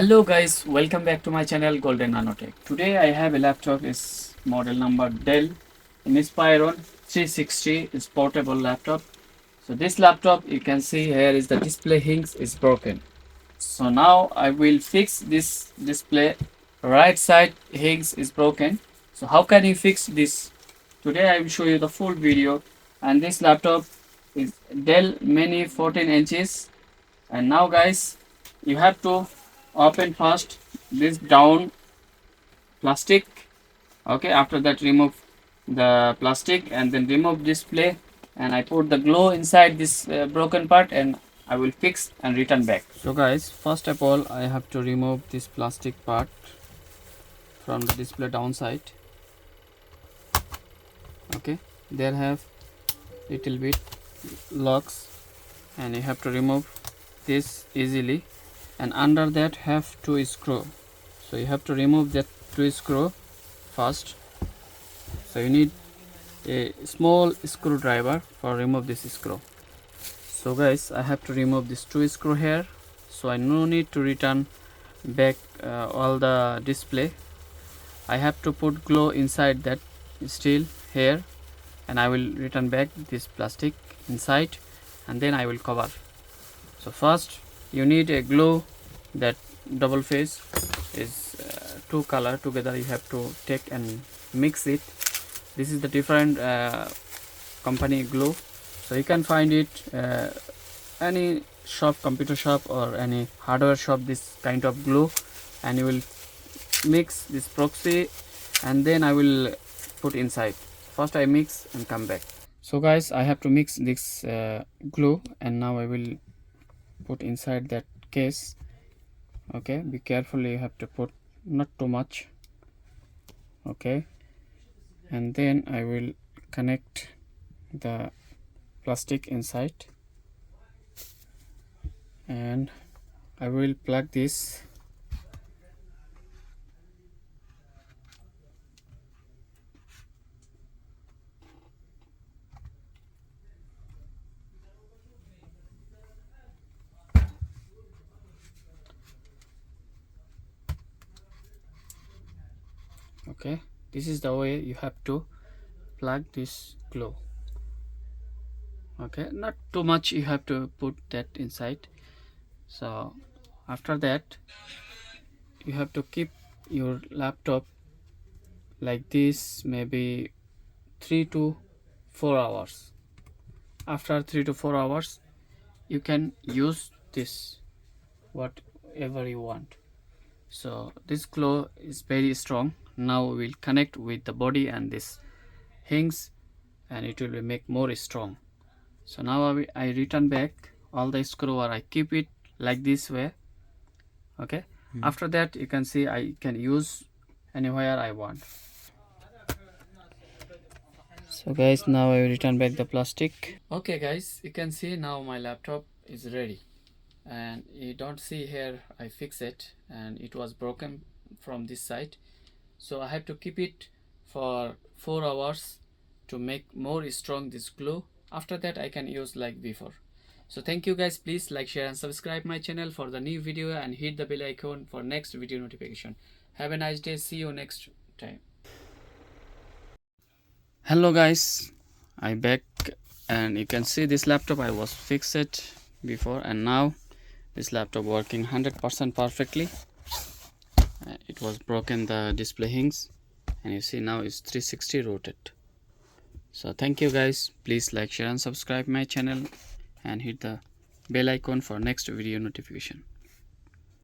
Hello guys, welcome back to my channel Golden Nanotech. Today I have a laptop, is model number Dell Inspiron 360, is portable laptop. So this laptop, you can see here is the display hinge is broken. So now I will fix this display. Right side hinge is broken. So how can you fix this? Today I will show you the full video. And this laptop is Dell Mini 14 inches. And now guys, you have to open first this down plastic. Okay, after that remove the plastic and then remove display, and I put the glue inside this broken part, and I will fix and return back. So guys, first of all I have to remove this plastic part from the display downside. Okay, there have little bit locks, and you have to remove this easily, and under that have two screw. So you have to remove that two screw first. So you need a small screwdriver for remove this screw. So guys, I have to remove this two screw here, so I no need to return back all the display. I have to put glue inside that steel here, and I will return back this plastic inside, and then I will cover. So first you need a glue that double phase is two color together. You have to take and mix it. This is the different company glue, so you can find it any shop, computer shop or any hardware shop, this kind of glue, and you will mix this proxy, and then I will put inside. First I mix and come back. So guys, I have to mix this glue, and now I will put inside that case. Okay, be careful, you have to put not too much. Okay, and then I will connect the plastic inside, and I will plug this. Okay, this is the way you have to plug this glue. Okay, not too much, you have to put that inside. So after that you have to keep your laptop like this, maybe 3 to 4 hours. After 3 to 4 hours you can use this whatever you want. So this glue is very strong. Now we will connect with the body and this hinge, and it will make more strong. So now I return back all the screw, or I keep it like this way. Okay, after that you can see I can use anywhere I want. So guys, now I return back the plastic. Okay guys, you can see now my laptop is ready, and you don't see here I fix it, and it was broken from this side. So I have to keep it for 4 hours to make more strong this glue. After that I can use like before. So thank you guys, please like, share and subscribe my channel for the new video, and hit the bell icon for next video notification. Have a nice day, see you next time. Hello guys, I back, and you can see this laptop I was fixed it before, and now this laptop working 100% perfectly. It was broken the display hinge, and you see now it's 360 rotate. So thank you guys, please like, share and subscribe my channel, and hit the bell icon for next video notification.